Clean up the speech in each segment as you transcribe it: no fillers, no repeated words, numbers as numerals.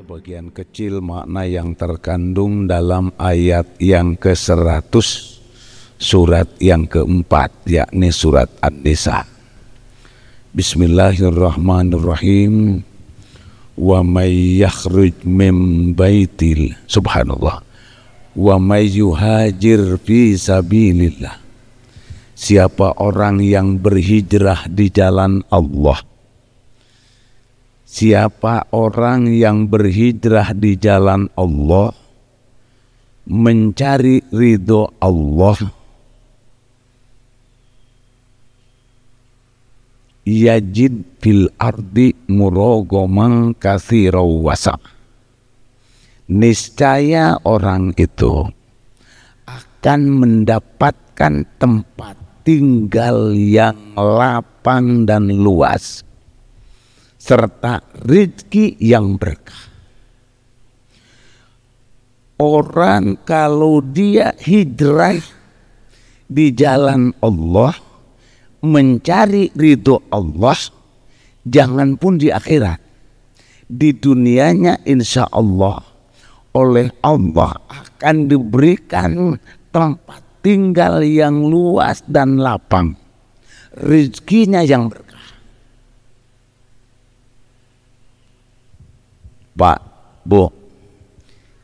sebagian kecil makna yang terkandung dalam ayat yang ke-100 surat yang keempat, yakni surat An-Nisa. Bismillahirrahmanirrahim. Wa may yakhruj min baitil, subhanallah, wa may yuhajir fi sabilillah. Siapa orang yang berhijrah di jalan Allah, siapa orang yang berhijrah di jalan Allah, mencari ridho Allah, yajid fil ardi murogoman katsiraw wasa'. Niscaya orang itu akan mendapatkan tempat tinggal yang lapang dan luas, serta rezeki yang berkah. Orang kalau dia hijrah di jalan Allah, mencari ridho Allah, jangan pun di akhirat, di dunianya insya Allah oleh Allah akan diberikan tempat tinggal yang luas dan lapang, rezekinya yang berkah. Pak, Bu,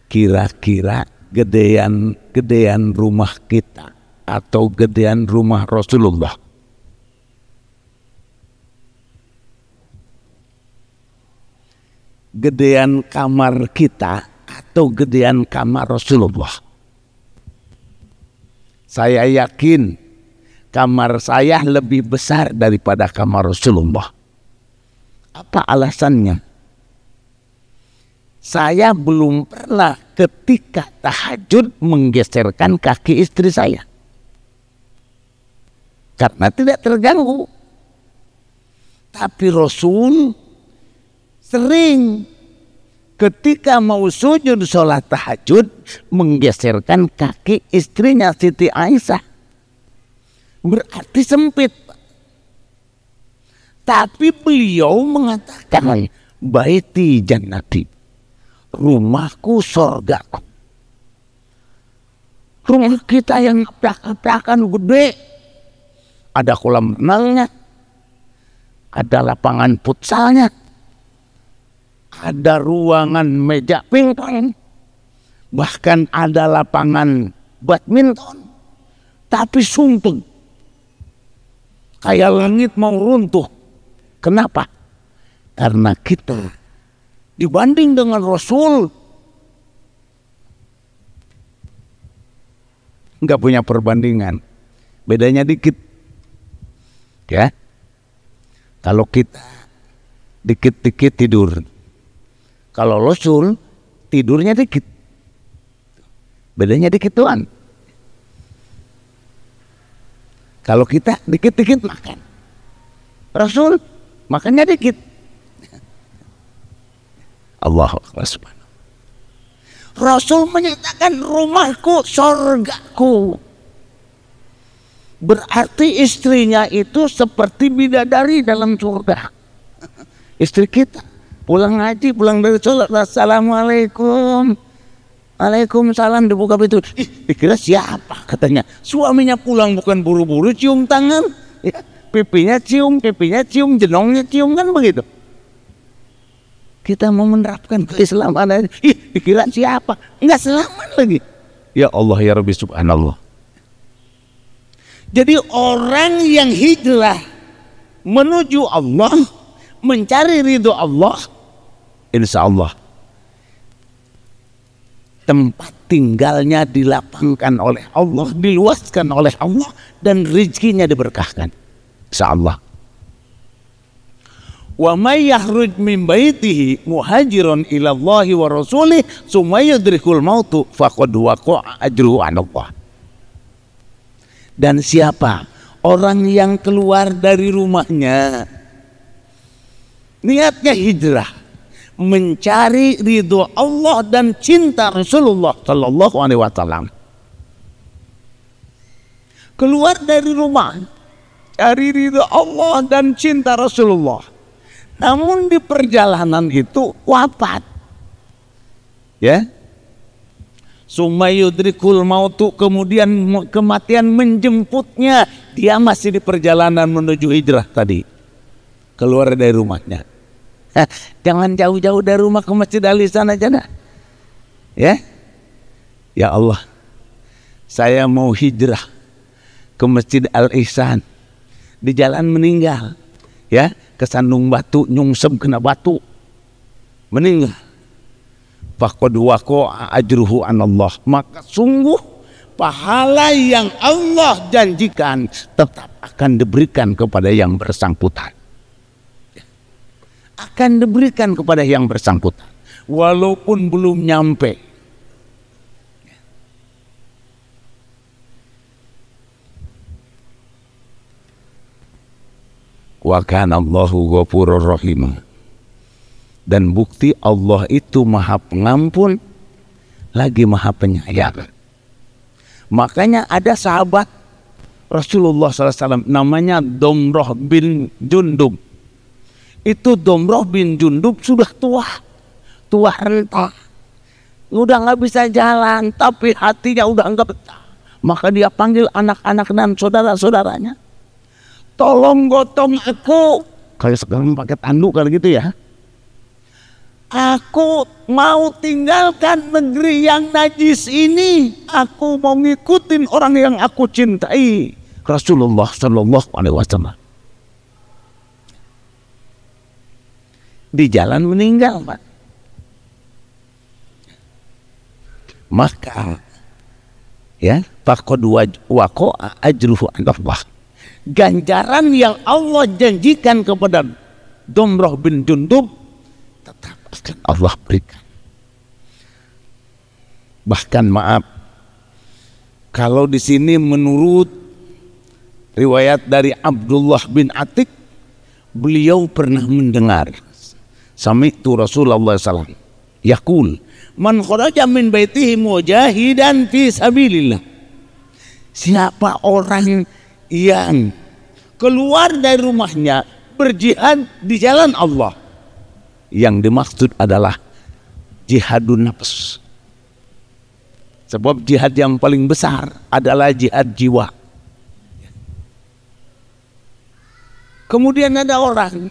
kira-kira gedean rumah kita atau gedean rumah Rasulullah? Gedean kamar kita atau gedean kamar Rasulullah? Saya yakin kamar saya lebih besar daripada kamar Rasulullah. Apa alasannya? Saya belum pernah ketika tahajud menggeserkan kaki istri saya, karena tidak terganggu. Tapi Rasul sering ketika mau sujud sholat tahajud menggeserkan kaki istrinya Siti Aisyah. Berarti sempit. Tapi beliau mengatakan, baiti jannati, rumahku sorgaku. Rumah kita yang aplak-aplakan gede, ada kolam renangnya, ada lapangan futsalnya, ada ruangan meja pingpong, bahkan ada lapangan badminton. Tapi sumpeng, kayak langit mau runtuh. Kenapa? Karena kita dibanding dengan Rasul nggak punya perbandingan, bedanya dikit. Ya, kalau kita dikit-dikit tidur, kalau Rasul tidurnya dikit, bedanya dikit doang. Kalau kita dikit-dikit makan, Rasul makannya dikit. Allahu Akbar, subhanallah. Rasul menyatakan rumahku sorgaku. Berarti istrinya itu seperti bidadari dalam surga. Istri kita pulang ngaji, pulang dari sholat, assalamualaikum, waalaikumsalam, dibuka pintu. Dikira siapa katanya. Suaminya pulang bukan buru-buru cium tangan, ya, pipinya cium, jenongnya cium, kan begitu. Kita mau menerapkan keislaman, dikira siapa, enggak selamat lagi. Ya Allah ya Rabbi, subhanallah. Jadi orang yang hijrah menuju Allah, mencari ridho Allah, insya Allah tempat tinggalnya dilapangkan oleh Allah, diluaskan oleh Allah, dan rezekinya diberkahkan, insya Allah. Wa may yakhruj min baitihi muhajiran ila Allahi wa rasulih tsumma yudrikul mautu faqad waqa'a ajruhu 'ala Allah. Dan siapa orang yang keluar dari rumahnya niatnya hijrah, mencari ridho Allah dan cinta Rasulullah sallallahu alaihi wasallam, keluar dari rumah cari ridho Allah dan cinta Rasulullah, namun di perjalanan itu wafat, Ya. Sumayudrikul mautu, kemudian kematian menjemputnya. Dia masih di perjalanan menuju hijrah tadi. Keluar dari rumahnya. Jangan jauh-jauh dari rumah ke Masjid Al-Ihsan aja dah. Ya. Ya Allah, saya mau hijrah ke Masjid Al-Ihsan. Di jalan meninggal. Ya, kesandung batu, nyungsep kena batu. Meninggal. Faqad waqa'a ajruhu anallah. Maka sungguh pahala yang Allah janjikan tetap akan diberikan kepada yang bersangkutan. Akan diberikan kepada yang bersangkutan. Walaupun belum nyampe. Wa kana Allahu ghafurur rahim. Dan bukti Allah itu maha pengampun lagi maha penyayang. Makanya ada sahabat Rasulullah SAW namanya Domroh bin Jundub. Itu Domroh bin Jundub sudah tua renta, udah nggak bisa jalan, tapi hatinya udah nggak betah. Maka dia panggil anak-anak dan saudara-saudaranya, tolong gotong aku. Kayak sekarang pakai tanduk kali gitu ya. Aku mau tinggalkan negeri yang najis ini. Aku mau ngikutin orang yang aku cintai, Rasulullah Shallallahu Alaihi Wasallam. Di jalan meninggal, Pak. Maka ya, faqad waqa'a ajruhu Allah. Ganjaran yang Allah janjikan kepada Domroh bin Jundub tetap akan Allah berikan. Bahkan maaf, kalau di sini menurut riwayat dari Abdullah bin Atik, beliau pernah mendengar sami'tu Rasulullah SAW yaqul man kharaja min baitihi mujahidan fi sabilillah. Siapa orang yang keluar dari rumahnya berjihad di jalan Allah, yang dimaksud adalah jihadun nafs. Sebab jihad yang paling besar adalah jihad jiwa. Kemudian ada orang,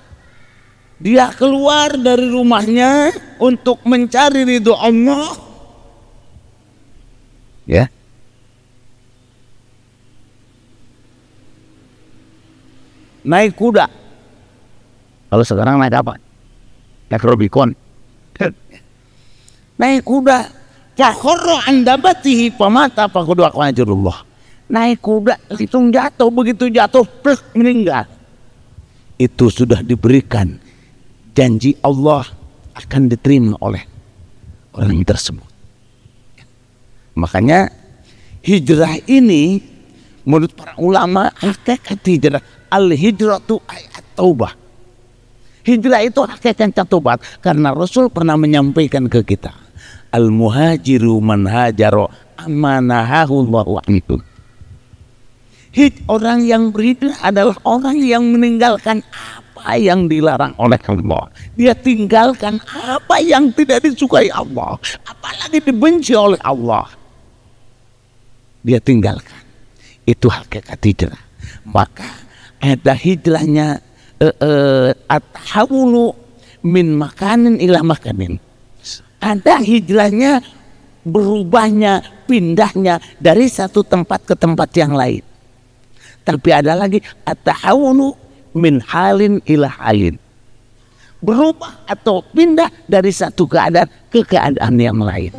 dia keluar dari rumahnya untuk mencari ridho Allah. Ya. Naik kuda. Kalau sekarang naik apa? Naik Rubicon. Naik kuda. Fakhorra andabatihi pamata faqad waqa'a ajrullah. Naik kuda langsung jatuh, begitu jatuh plek meninggal. Itu sudah diberikan janji Allah akan diterima oleh orang tersebut. Makanya hijrah ini menurut para ulama hakikat hijrah al-hijratu ayat taubah. Hijrah itu hakikat taubat, karena Rasul pernah menyampaikan ke kita, al-muhajiru man hajaro amanahahu Allahu anhu. Orang yang berhijrah adalah orang yang meninggalkan apa yang dilarang oleh Allah. Dia tinggalkan apa yang tidak disukai Allah, apalagi dibenci oleh Allah. Dia tinggalkan. Itu hakikat hijrah. Maka ada hijrahnya at-tahawulu min makanin ila makanin. Ada hijrahnya, berubahnya, pindahnya dari satu tempat ke tempat yang lain. Tapi ada lagi at-tahawulu min halin ila halin. Berubah atau pindah dari satu keadaan ke keadaan yang lain.